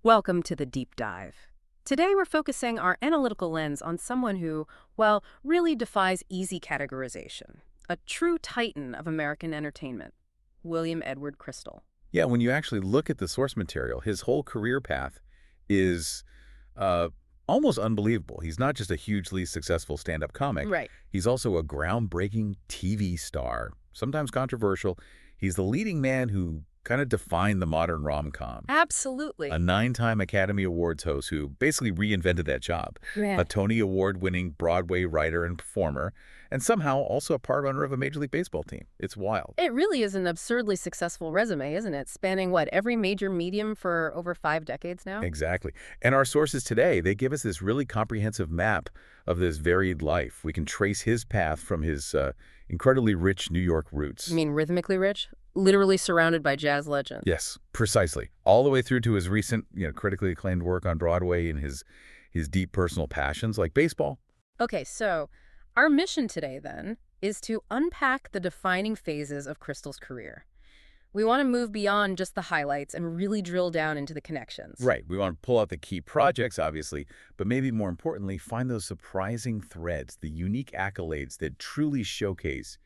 Welcome to the deep dive. Today we're focusing our analytical lens on someone who, well, really defies easy categorization. A true titan of American entertainment, William Edward Crystal. Yeah, when you actually look at the source material, his whole career path is uh, almost unbelievable. He's not just a hugely successful stand-up comic. Right. He's also a groundbreaking TV star, sometimes controversial. He's the leading man who kind of defined the modern rom-com. Absolutely. A 9-time Academy Awards host who basically reinvented that job. Yeah. A Tony Award-winning Broadway writer and performer, and somehow also a part owner of a Major League Baseball team. It's wild. It really is an absurdly successful resume, isn't it? Spanning, what, every major medium for over 5 decades now? Exactly. And our sources today, they give us this really comprehensive map of this varied life. We can trace his path from his incredibly rich New York roots. You mean rhythmically rich? Literally surrounded by jazz legends. Yes, precisely. All the way through to his recent, critically acclaimed work on Broadway and his deep personal passions like baseball. Okay, so our mission today, then, is to unpack the defining phases of Crystal's career. We want to move beyond just the highlights and really drill down into the connections. Right. We want to pull out the key projects, obviously, but maybe more importantly, find those surprising threads, the unique accolades that truly showcase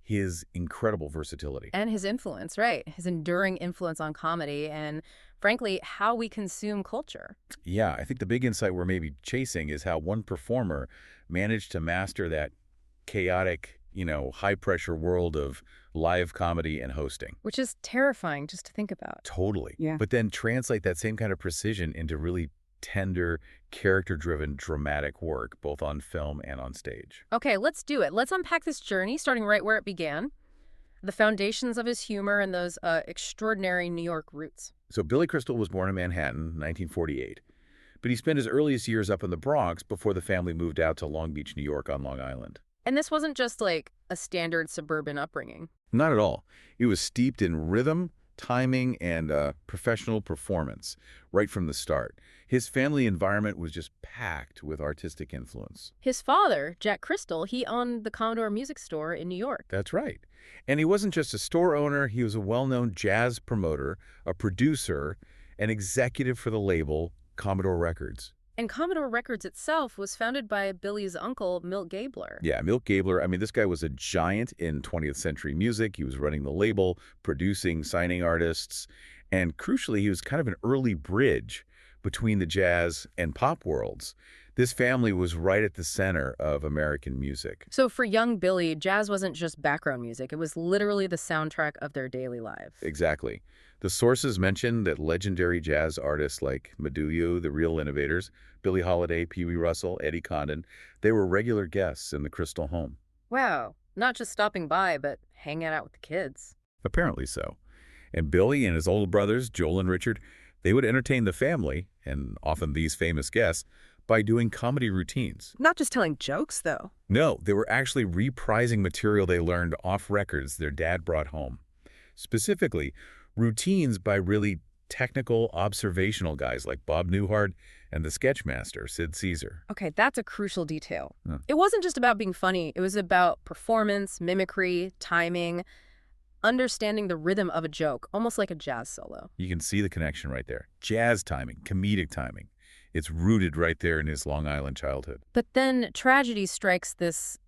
his incredible versatility. And his influence, right? His enduring influence on comedy and, frankly, how we consume culture. Yeah, I think the big insight we're maybe chasing is how one performer managed to master that chaotic, high-pressure world of live comedy and hosting. Which is terrifying just to think about. Totally. Yeah. But then translate that same kind of precision into really tender, character-driven, dramatic work, both on film and on stage. Okay, let's do it. Let's unpack this journey, starting right where it began. The foundations of his humor and those extraordinary New York roots. So Billy Crystal was born in Manhattan, 1948. But he spent his earliest years up in the Bronx before the family moved out to Long Beach, New York on Long Island. And this wasn't just like a standard suburban upbringing. Not at all. It was steeped in rhythm, timing, and professional performance right from the start. His family environment was just packed with artistic influence. His father, Jack Crystal, he owned the Commodore Music Store in New York. That's right. And he wasn't just a store owner. He was a well-known jazz promoter, a producer, an executive for the label Commodore Records. And Commodore Records itself was founded by Billy's uncle, Milt Gabler. Yeah, Milt Gabler. I mean, this guy was a giant in 20th century music. He was running the label, producing, signing artists. And crucially, he was kind of an early bridge between the jazz and pop worlds. This family was right at the center of American music. So for young Billy, jazz wasn't just background music. It was literally the soundtrack of their daily lives. Exactly. The sources mention that legendary jazz artists like Meduyo, the Real Innovators, Billie Holiday, Pee Wee Russell, Eddie Condon, they were regular guests in the Crystal home. Wow. Not just stopping by, but hanging out with the kids. Apparently so. And Billy and his older brothers, Joel and Richard, they would entertain the family, and often these famous guests, by doing comedy routines. Not just telling jokes, though. No, they were actually reprising material they learned off records their dad brought home. Specifically, routines by really technical, observational guys like Bob Newhart and the sketchmaster, Sid Caesar. Okay, that's a crucial detail. Huh. It wasn't just about being funny. It was about performance, mimicry, timing, understanding the rhythm of a joke, almost like a jazz solo. You can see the connection right there. Jazz timing, comedic timing. It's rooted right there in his Long Island childhood. But then tragedy strikes this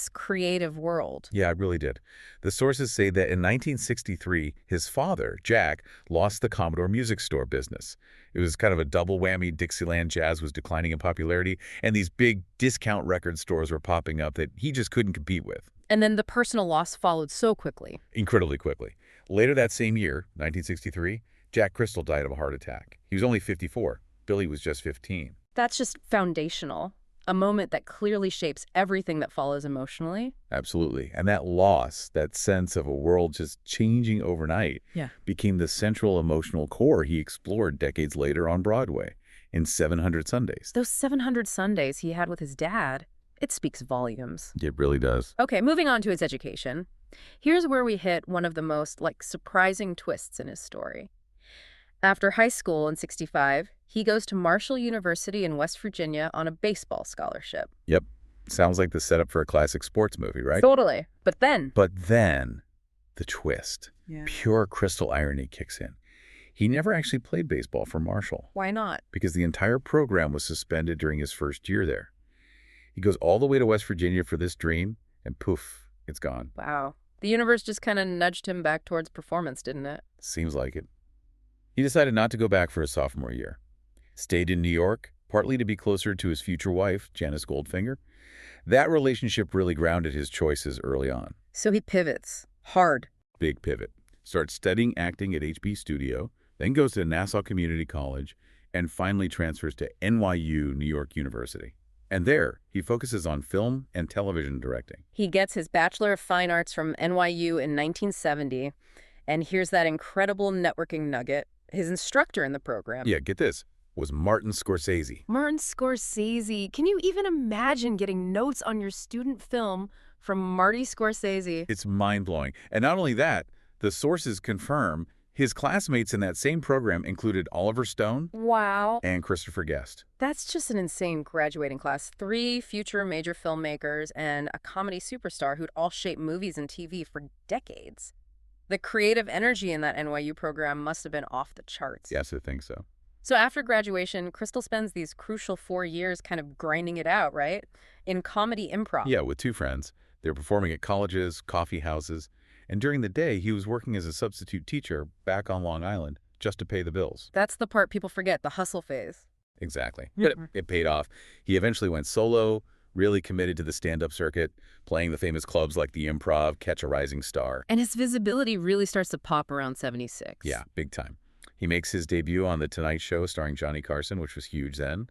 creative world. Yeah, it really did. The sources say that in 1963, his father, Jack, lost the Commodore Music Store business. It was kind of a double whammy. Dixieland jazz was declining in popularity, and these big discount record stores were popping up that he just couldn't compete with. And then the personal loss followed so quickly. Incredibly quickly. Later that same year, 1963, Jack Crystal died of a heart attack. He was only 54. Billy was just 15. That's just foundational. A moment that clearly shapes everything that follows emotionally. Absolutely. And that loss, that sense of a world just changing overnight, became the central emotional core he explored decades later on Broadway in 700 Sundays. Those 700 Sundays he had with his dad, it speaks volumes. It really does. Okay, moving on to his education. Here's where we hit one of the most, surprising twists in his story. After high school in '65, he goes to Marshall University in West Virginia on a baseball scholarship. Yep. Sounds like the setup for a classic sports movie, right? Totally. But then the twist. Yeah. Pure Crystal irony kicks in. He never actually played baseball for Marshall Why not? because the entire program was suspended during his first year there. He goes all the way to West Virginia for this dream, and poof, it's gone. Wow. The universe just kind of nudged him back towards performance, didn't it? Seems like it. He decided not to go back for his sophomore year. Stayed in New York, partly to be closer to his future wife, Janice Goldfinger. That relationship really grounded his choices early on. So he pivots. Hard. Big pivot. Starts studying acting at HB Studio, then goes to Nassau Community College, and finally transfers to NYU, New York University. And there, he focuses on film and television directing. He gets his Bachelor of Fine Arts from NYU in 1970, and here's that incredible networking nugget. His instructor in the program. Yeah, get this, was Martin Scorsese. Martin Scorsese. Can you even imagine getting notes on your student film from Marty Scorsese? It's mind-blowing. And not only that, the sources confirm his classmates in that same program included Oliver Stone Wow. and Christopher Guest. That's just an insane graduating class. 3 future major filmmakers and a comedy superstar who'd all shaped movies and TV for decades. The creative energy in that NYU program must have been off the charts. Yes, I think so. So after graduation, Crystal spends these crucial 4 years kind of grinding it out, right? In comedy improv. Yeah, with 2 friends. They were performing at colleges, coffee houses, and during the day, he was working as a substitute teacher back on Long Island just to pay the bills. That's the part people forget, the hustle phase. Exactly. But it paid off. He eventually went solo, really committed to the stand-up circuit, playing the famous clubs like the Improv, Catch a Rising Star. And his visibility really starts to pop around 76. Yeah, big time. He makes his debut on The Tonight Show starring Johnny Carson, which was huge then.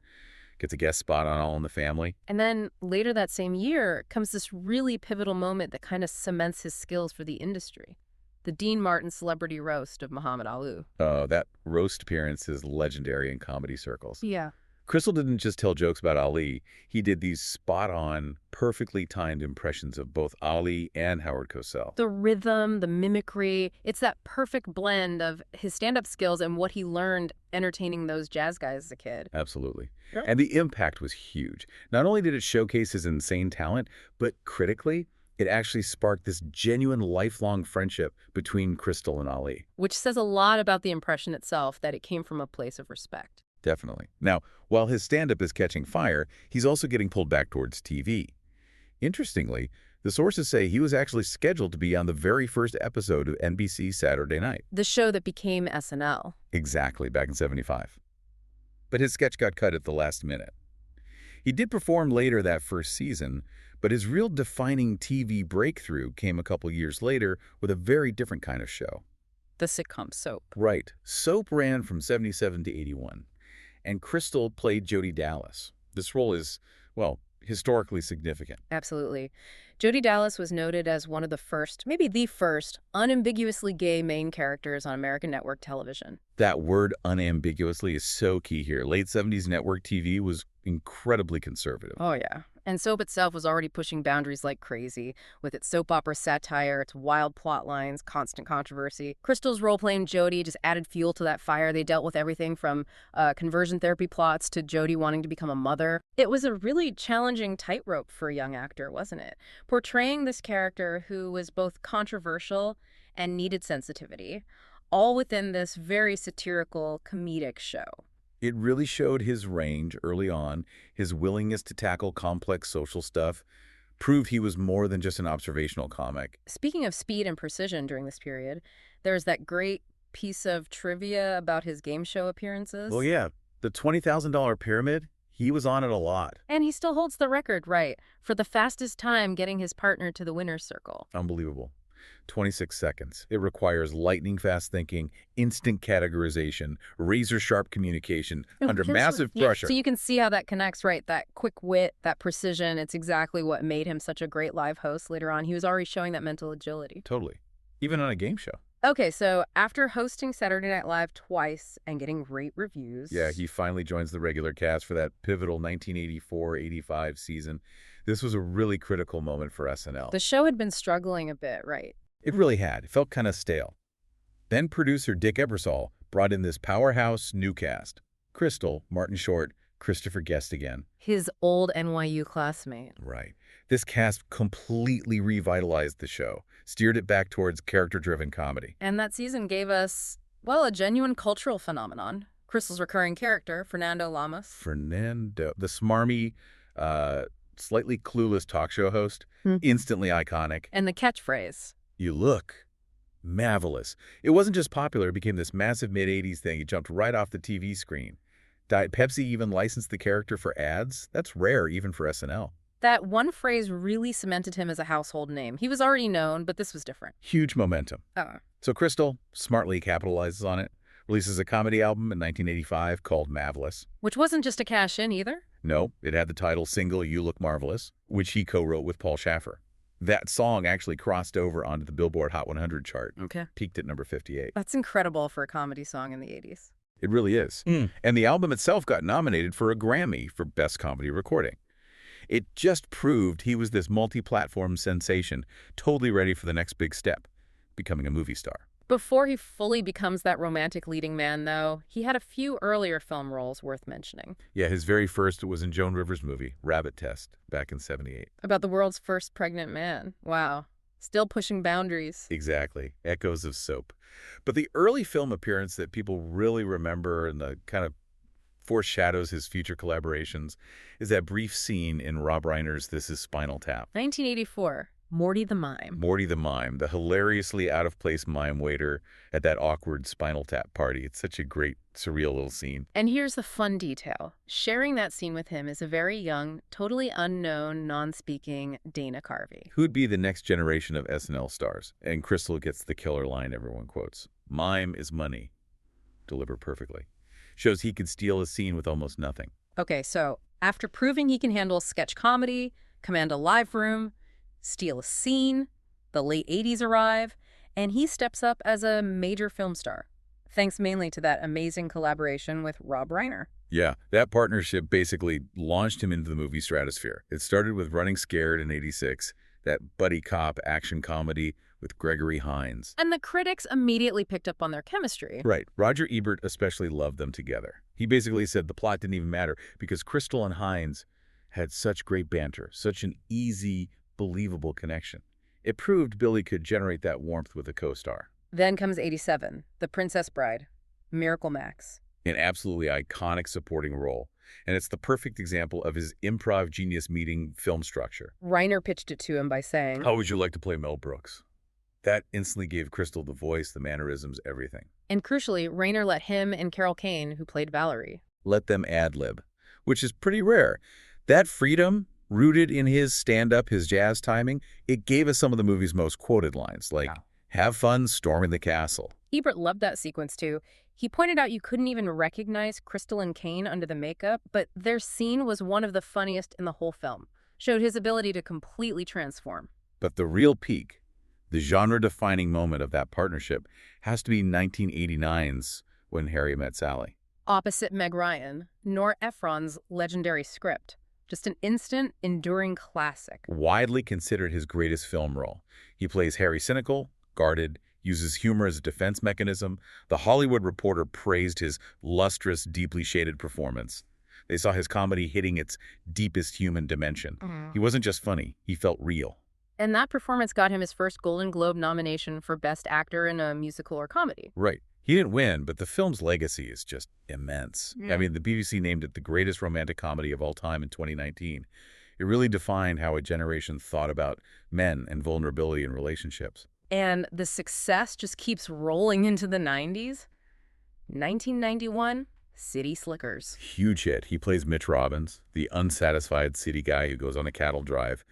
Gets a guest spot on All in the Family. And then later that same year comes this really pivotal moment that kind of cements his skills for the industry. The Dean Martin celebrity roast of Muhammad Ali. Oh, that roast appearance is legendary in comedy circles. Yeah. Crystal didn't just tell jokes about Ali. He did these spot-on, perfectly timed impressions of both Ali and Howard Cosell. The rhythm, the mimicry, it's that perfect blend of his stand-up skills and what he learned entertaining those jazz guys as a kid. Absolutely. Yeah. And the impact was huge. Not only did it showcase his insane talent, but critically, it actually sparked this genuine lifelong friendship between Crystal and Ali. Which says a lot about the impression itself, that it came from a place of respect. Definitely. Now, while his stand-up is catching fire, he's also getting pulled back towards TV. Interestingly, the sources say he was actually scheduled to be on the very first episode of NBC's Saturday Night. The show that became SNL. Exactly, back in '75. But his sketch got cut at the last minute. He did perform later that first season, but his real defining TV breakthrough came a couple years later with a very different kind of show. The sitcom Soap. Right. Soap ran from '77 to '81. And Crystal played Jodie Dallas. This role is, well, historically significant. Absolutely. Jodie Dallas was noted as one of the first, maybe the first, unambiguously gay main characters on American network television. That word unambiguously is so key here. Late '70s network TV was incredibly conservative. Oh, yeah. And Soap itself was already pushing boundaries like crazy, with its soap opera satire, its wild plot lines, constant controversy. Crystal's role playing Jodie just added fuel to that fire. They dealt with everything from conversion therapy plots to Jodie wanting to become a mother. It was a really challenging tightrope for a young actor, wasn't it? Portraying this character who was both controversial and needed sensitivity, all within this very satirical, comedic show. It really showed his range early on, his willingness to tackle complex social stuff, proved he was more than just an observational comic. Speaking of speed and precision during this period, there's that great piece of trivia about his game show appearances. Well, yeah, the $20,000 pyramid, he was on it a lot. And he still holds the record, right, for the fastest time getting his partner to the winner's circle. Unbelievable. 26 seconds. It requires lightning-fast thinking, instant categorization, razor-sharp communication under massive pressure. So you can see how that connects, right? That quick wit, that precision, it's exactly what made him such a great live host later on. He was already showing that mental agility. Totally. Even on a game show. Okay, so after hosting Saturday Night Live twice and getting great reviews... Yeah, he finally joins the regular cast for that pivotal 1984-85 season. This was a really critical moment for SNL. The show had been struggling a bit, right? It really had. It felt kind of stale. Then producer Dick Ebersol brought in this powerhouse new cast. Crystal, Martin Short, Christopher Guest again. His old NYU classmate. Right. This cast completely revitalized the show, steered it back towards character-driven comedy. And that season gave us Well, a genuine cultural phenomenon. Crystal's recurring character, Fernando Lamas. Fernando, the smarmy, uh, slightly clueless talk show host, Hmm. instantly iconic. And the catchphrase. You look mahvelous. It wasn't just popular, it became this massive mid-'80s thing. It jumped right off the TV screen. Diet Pepsi even licensed the character for ads. That's rare, even for SNL. That one phrase really cemented him as a household name. He was already known, but this was different. Huge momentum. Oh. So Crystal smartly capitalizes on it, releases a comedy album in 1985 called Mahvelous. Which wasn't just a cash-in either. No, it had the title single You Look Marvelous, which he co-wrote with Paul Schaffer. That song actually crossed over onto the Billboard Hot 100 chart. Okay. Peaked at number 58. That's incredible for a comedy song in the 80s. It really is. And the album itself got nominated for a Grammy for Best Comedy Recording. It just proved he was this multi-platform sensation, totally ready for the next big step, becoming a movie star. Before he fully becomes that romantic leading man, though, he had a few earlier film roles worth mentioning. Yeah, his very first was in Joan Rivers' movie, Rabbit Test, back in '78. About the world's first pregnant man. Wow. Still pushing boundaries. Exactly. Echoes of Soap. But the early film appearance that people really remember and the kind of foreshadows his future collaborations is that brief scene in Rob Reiner's This Is Spinal Tap. 1984. Morty the Mime. Morty the Mime, the hilariously out-of-place mime waiter at that awkward Spinal Tap party. It's such a great, surreal little scene. And here's the fun detail. Sharing that scene with him is a very young, totally unknown, non-speaking Dana Carvey. Who'd be the next generation of SNL stars? And Crystal gets the killer line everyone quotes. Mime is money. Delivered perfectly. Shows he could steal a scene with almost nothing. Okay, so after proving he can handle sketch comedy, command a live room, steal a scene, the late 80s arrive, and he steps up as a major film star, thanks mainly to that amazing collaboration with Rob Reiner. Yeah, that partnership basically launched him into the movie stratosphere. It started with Running Scared in '86, that buddy cop action comedy with Gregory Hines. And the critics immediately picked up on their chemistry. Right. Roger Ebert especially loved them together. He basically said the plot didn't even matter because Crystal and Hines had such great banter, such an easy, believable connection. It proved Billy could generate that warmth with a co-star. Then comes 87, The Princess Bride, Miracle Max. An absolutely iconic supporting role. And it's the perfect example of his improv genius meeting film structure. Reiner pitched it to him by saying, How would you like to play Mel Brooks? That instantly gave Crystal the voice, the mannerisms, everything. And crucially, Reiner let him and Carol Kane, who played Valerie, Let them ad-lib, which is pretty rare. That freedom, rooted in his stand-up, his jazz timing, it gave us some of the movie's most quoted lines, like, have fun storming the castle. Ebert loved that sequence too. He pointed out you couldn't even recognize Crystal and Kane under the makeup, but their scene was one of the funniest in the whole film. Showed his ability to completely transform. But the real peak, the genre-defining moment of that partnership, has to be 1989's When Harry Met Sally. Opposite Meg Ryan, Nora Ephron's legendary script. Just an instant, enduring classic. Widely considered his greatest film role. He plays Harry cynical, guarded, uses humor as a defense mechanism. The Hollywood Reporter praised his lustrous, deeply shaded performance. They saw his comedy hitting its deepest human dimension. He wasn't just funny, he felt real. And that performance got him his first Golden Globe nomination for Best Actor in a Musical or Comedy. Right. He didn't win, but the film's legacy is just immense. I mean, the BBC named it the greatest romantic comedy of all time in 2019. It really defined how a generation thought about men and vulnerability in relationships. And the success just keeps rolling into the 90s. 1991, City Slickers. Huge hit. He plays Mitch Robbins, the unsatisfied city guy who goes on a cattle drive.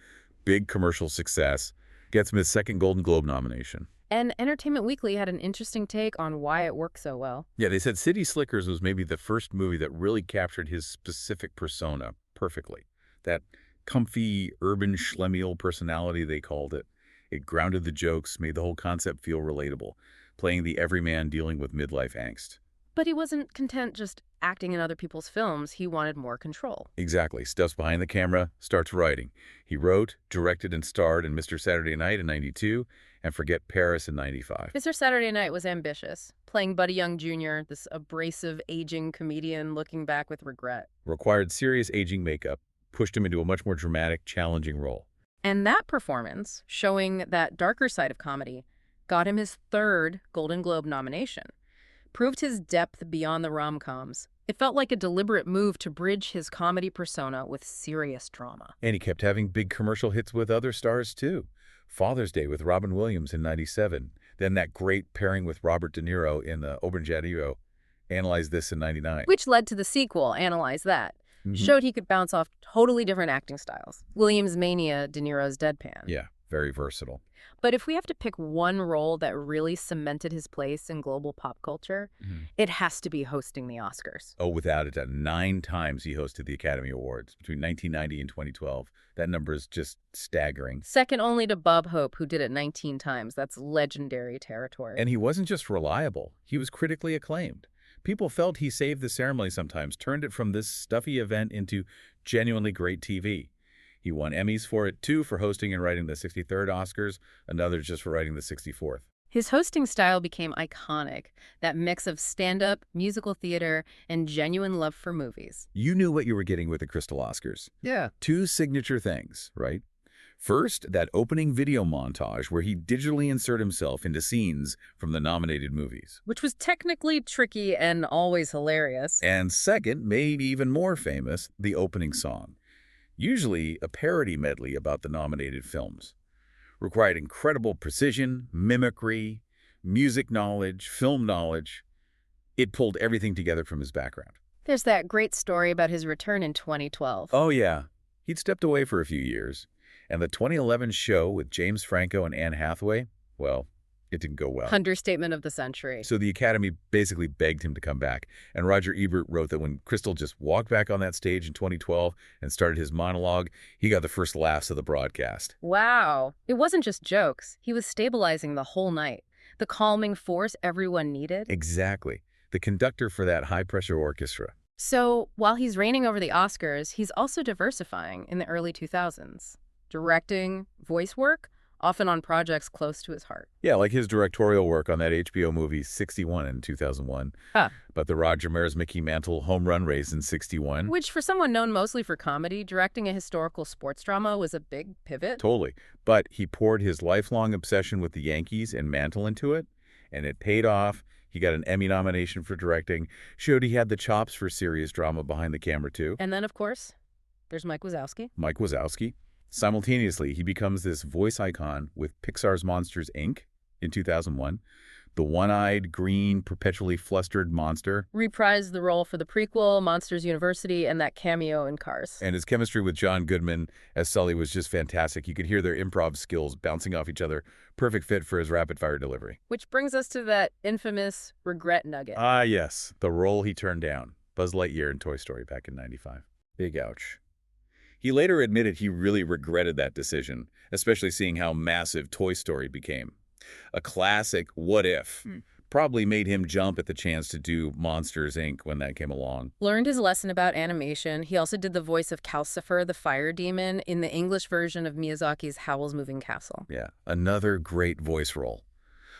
Big commercial success. Gets him his second Golden Globe nomination. And Entertainment Weekly had an interesting take on why it worked so well. Yeah, they said City Slickers was maybe the first movie that really captured his specific persona perfectly. That comfy, urban schlemiel personality, they called it. It grounded the jokes, made the whole concept feel relatable, playing the everyman dealing with midlife angst. But he wasn't content just acting in other people's films. He wanted more control. Exactly. Steps behind the camera, starts writing. He wrote, directed, and starred in Mr. Saturday Night in '92 and Forget Paris in '95. Mr. Saturday Night was ambitious, playing Buddy Young Jr., this abrasive, aging comedian looking back with regret. Required serious aging makeup, pushed him into a much more dramatic, challenging role. And that performance, showing that darker side of comedy, got him his third Golden Globe nomination. proved his depth beyond the rom-coms. It felt like a deliberate move to bridge his comedy persona with serious drama. And he kept having big commercial hits with other stars, too. Father's Day with Robin Williams in '97. Then that great pairing with Robert De Niro in Obergefell, Analyze This in '99. Which led to the sequel, Analyze That. Showed he could bounce off totally different acting styles. Williams' mania, De Niro's deadpan. Yeah, very versatile. But if we have to pick one role that really cemented his place in global pop culture, it has to be hosting the Oscars. Oh, without a doubt. 9 times he hosted the Academy Awards between 1990 and 2012. That number is just staggering. Second only to Bob Hope, who did it 19 times. That's legendary territory. And he wasn't just reliable. He was critically acclaimed. People felt he saved the ceremony sometimes, turned it from this stuffy event into genuinely great TV. He won Emmys for it, 2 for hosting and writing the 63rd Oscars, another just for writing the 64th. His hosting style became iconic, that mix of stand-up, musical theater, and genuine love for movies. You knew what you were getting with the Crystal Oscars. Yeah. 2 signature things, right? First, that opening video montage where he digitally insert himself into scenes from the nominated movies. Which was technically tricky and always hilarious. And second, maybe even more famous, the opening song. Usually a parody medley about the nominated films. Required incredible precision, mimicry, music knowledge, film knowledge. It pulled everything together from his background. There's that great story about his return in 2012. Oh, yeah. He'd stepped away for a few years. And the 2011 show with James Franco and Anne Hathaway, well, it didn't go well. Understatement of the century. So the Academy basically begged him to come back. And Roger Ebert wrote that when Crystal just walked back on that stage in 2012 and started his monologue, he got the first laughs of the broadcast. Wow. It wasn't just jokes. He was stabilizing the whole night. The calming force everyone needed. Exactly. The conductor for that high-pressure orchestra. So while he's reigning over the Oscars, he's also diversifying in the early 2000s. Directing, voice work, often on projects close to his heart. Yeah, like his directorial work on that HBO movie 61 in 2001. But the Roger Maris Mickey Mantle home run race in 61. Which, for someone known mostly for comedy, directing a historical sports drama was a big pivot. Totally. But he poured his lifelong obsession with the Yankees and Mantle into it, and it paid off. He got an Emmy nomination for directing, showed he had the chops for serious drama behind the camera, too. And then, of course, there's Mike Wazowski. Mike Wazowski. Simultaneously, he becomes this voice icon with Pixar's Monsters, Inc. in 2001. The one-eyed, green, perpetually flustered monster. Reprised the role for the prequel, Monsters University, and that cameo in Cars. And his chemistry with John Goodman as Sully was just fantastic. You could hear their improv skills bouncing off each other. Perfect fit for his rapid-fire delivery. Which brings us to that infamous regret nugget. Ah, yes. The role he turned down. Buzz Lightyear in Toy Story back in '95. Big ouch. He later admitted he really regretted that decision, especially seeing how massive Toy Story became. A classic what if probably made him jump at the chance to do Monsters, Inc. when that came along. Learned his lesson about animation. He also did the voice of Calcifer, the fire demon, in the English version of Miyazaki's Howl's Moving Castle. Yeah, another great voice role.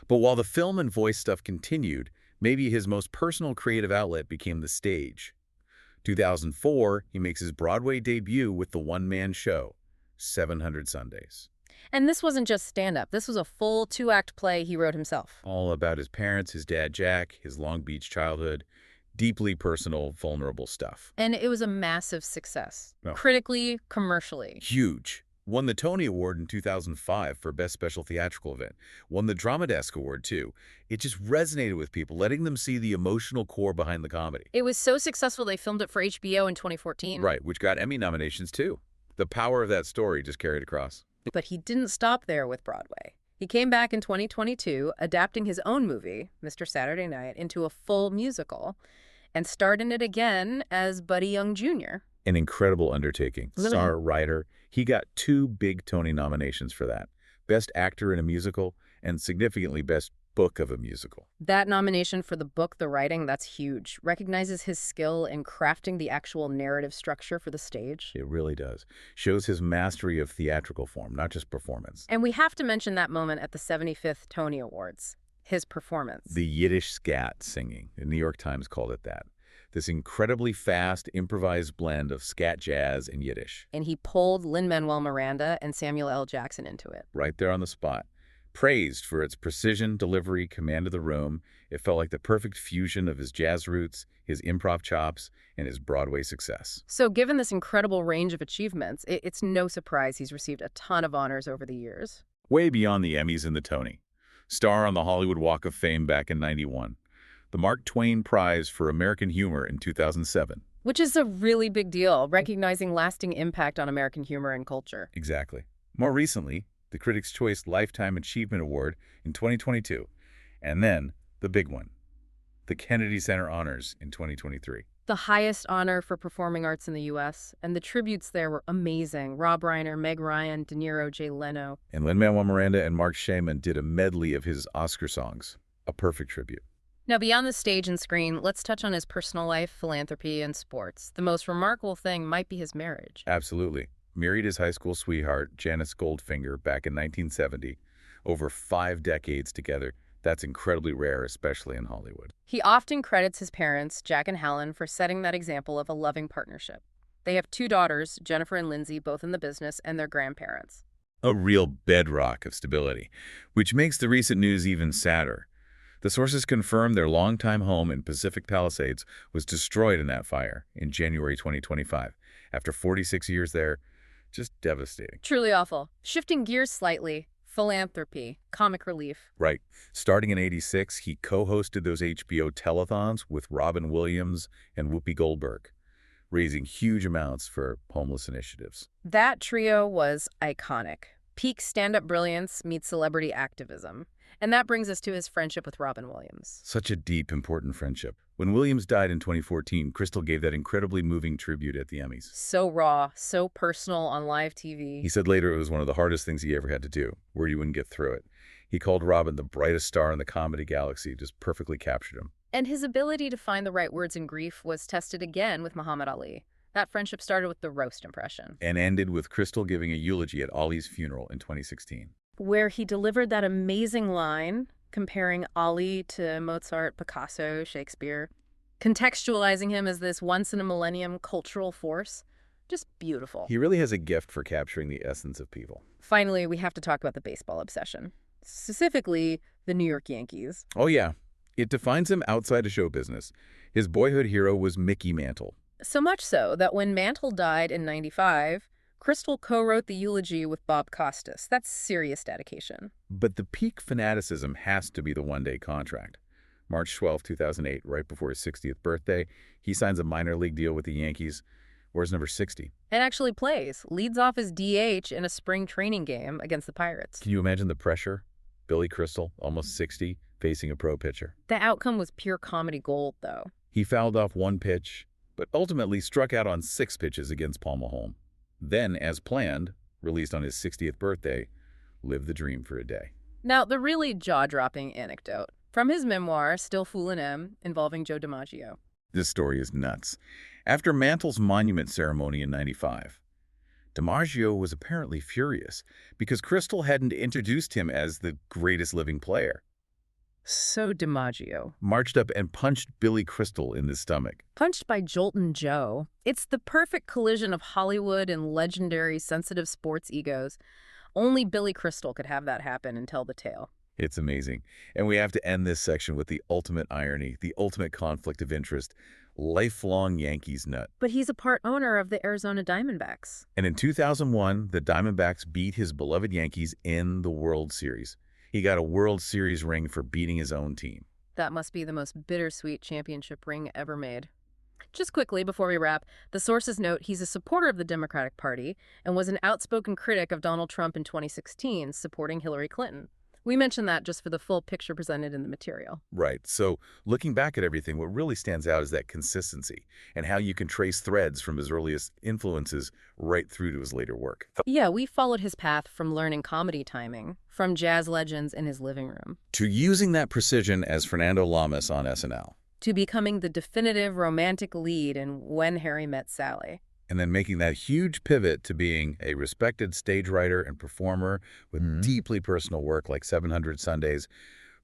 But while the film and voice stuff continued, maybe his most personal creative outlet became the stage. 2004, he makes his Broadway debut with the one-man show, 700 Sundays. And this wasn't just stand-up. This was a full 2-act play he wrote himself. All about his parents, his dad Jack, his Long Beach childhood, deeply personal, vulnerable stuff. And it was a massive success. Oh. Critically, commercially. Huge. Won the Tony Award in 2005 for Best Special Theatrical Event. Won the Drama Desk Award, too. It just resonated with people, letting them see the emotional core behind the comedy. It was so successful they filmed it for HBO in 2014. Right, which got Emmy nominations, too. The power of that story just carried across. But he didn't stop there with Broadway. He came back in 2022, adapting his own movie, Mr. Saturday Night, into a full musical, and starred in it again as Buddy Young Jr. An incredible undertaking. Star writer. He got 2 big Tony nominations for that. Best Actor in a Musical and significantly Best Book of a Musical. That nomination for the book, the writing, that's huge. Recognizes his skill in crafting the actual narrative structure for the stage. It really does. Shows his mastery of theatrical form, not just performance. And we have to mention that moment at the 75th Tony Awards. His performance. The Yiddish scat singing. The New York Times called it that. This incredibly fast, improvised blend of scat jazz and Yiddish. And he pulled Lin-Manuel Miranda and Samuel L. Jackson into it. Right there on the spot. praised for its precision, delivery, command of the room. It felt like the perfect fusion of his jazz roots, his improv chops, and his Broadway success. So given this incredible range of achievements, it's no surprise he's received a ton of honors over the years. Way beyond the Emmys and the Tony. Star on the Hollywood Walk of Fame back in '91. The Mark Twain Prize for American Humor in 2007. Which is a really big deal, recognizing lasting impact on American humor and culture. Exactly. More recently, the Critics' Choice Lifetime Achievement Award in 2022. And then, the big one, the Kennedy Center Honors in 2023. The highest honor for performing arts in the U.S., and the tributes there were amazing. Rob Reiner, Meg Ryan, De Niro, Jay Leno. And Lin-Manuel Miranda and Mark Shaman did a medley of his Oscar songs. A perfect tribute. Now, beyond the stage and screen, let's touch on his personal life, philanthropy, and sports. The most remarkable thing might be his marriage. Absolutely. Married his high school sweetheart, Janice Goldfinger, back in 1970. Over 5 decades together. That's incredibly rare, especially in Hollywood. He often credits his parents, Jack and Helen, for setting that example of a loving partnership. They have 2 daughters, Jennifer and Lindsay, both in the business, and their grandparents. A real bedrock of stability, which makes the recent news even sadder. The sources confirmed their longtime home in Pacific Palisades was destroyed in that fire in January 2025. After 46 years there, just devastating. Truly awful. Shifting gears slightly, philanthropy, comic relief. Right. Starting in '86, he co-hosted those HBO telethons with Robin Williams and Whoopi Goldberg, raising huge amounts for homeless initiatives. That trio was iconic. Peak stand-up brilliance meets celebrity activism. And that brings us to his friendship with Robin Williams. Such a deep, important friendship. When Williams died in 2014, Crystal gave that incredibly moving tribute at the Emmys. So raw, so personal on live TV. He said later it was one of the hardest things he ever had to do, where you wouldn't get through it. He called Robin the brightest star in the comedy galaxy, just perfectly captured him. And his ability to find the right words in grief was tested again with Muhammad Ali. That friendship started with the roast impression. And ended with Crystal giving a eulogy at Ali's funeral in 2016. Where he delivered that amazing line comparing Ali to Mozart, Picasso, Shakespeare, contextualizing him as this once-in-a-millennium cultural force. Just beautiful. He really has a gift for capturing the essence of people. Finally, we have to talk about the baseball obsession, specifically the New York Yankees. Oh yeah, it defines him outside of show business. His boyhood hero was Mickey Mantle. So much so that when Mantle died in '95, Crystal co-wrote the eulogy with Bob Costas. That's serious dedication. But the peak fanaticism has to be the one-day contract. March 12, 2008, right before his 60th birthday, he signs a minor league deal with the Yankees. Wears number 60. And actually plays. Leads off as DH in a spring training game against the Pirates. Can you imagine the pressure? Billy Crystal, almost 60, facing a pro pitcher. The outcome was pure comedy gold, though. He fouled off 1 pitch, but ultimately struck out on 6 pitches against Paul Mahone. Then, as planned, released on his 60th birthday, lived the dream for a day. Now, the really jaw-dropping anecdote from his memoir, Still Foolin' Em, involving Joe DiMaggio. This story is nuts. After Mantle's monument ceremony in '95, DiMaggio was apparently furious because Crystal hadn't introduced him as the greatest living player. So DiMaggio Marched up and punched Billy Crystal in the stomach. punched by Joltin' Joe. It's the perfect collision of Hollywood and legendary sensitive sports egos. Only Billy Crystal could have that happen and tell the tale. It's amazing. And we have to end this section with the ultimate irony, the ultimate conflict of interest. Lifelong Yankees nut. But he's a part owner of the Arizona Diamondbacks. And in 2001, the Diamondbacks beat his beloved Yankees in the World Series. He got a World Series ring for beating his own team. That must be the most bittersweet championship ring ever made. Just quickly, before we wrap, the sources note he's a supporter of the Democratic Party and was an outspoken critic of Donald Trump in 2016, supporting Hillary Clinton. We mentioned that just for the full picture presented in the material. Right. So looking back at everything, what really stands out is that consistency and how you can trace threads from his earliest influences right through to his later work. Yeah, we followed his path from learning comedy timing, from jazz legends in his living room, To using that precision as Fernando Lamas on SNL. to becoming the definitive romantic lead in When Harry Met Sally. And then making that huge pivot to being a respected stage writer and performer with deeply personal work like 700 Sundays,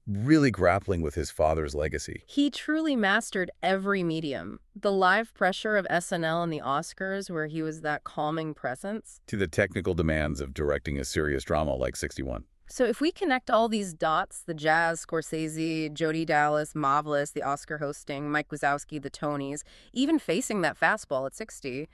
really grappling with his father's legacy. He truly mastered every medium. The live pressure of SNL and the Oscars, where he was that calming presence. To the technical demands of directing a serious drama like 61. So if we connect all these dots, the jazz, Scorsese, Jodie Dallas, mahvelous, the Oscar hosting, Mike Wazowski, the Tonys, even facing that fastball at 60,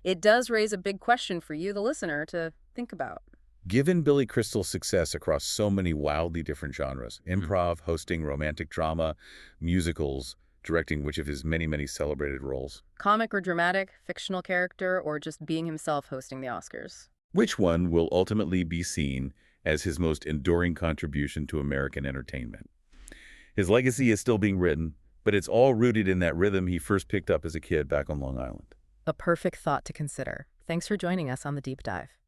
it does raise a big question for you, the listener, to think about. Given Billy Crystal's success across so many wildly different genres, improv, hosting, romantic drama, musicals, directing which of his many, many celebrated roles, Comic or dramatic, fictional character, or just being himself hosting the Oscars? which one will ultimately be seen as his most enduring contribution to American entertainment? His legacy is still being written, but it's all rooted in that rhythm he first picked up as a kid back on Long Island. A perfect thought to consider. Thanks for joining us on the Deep Dive.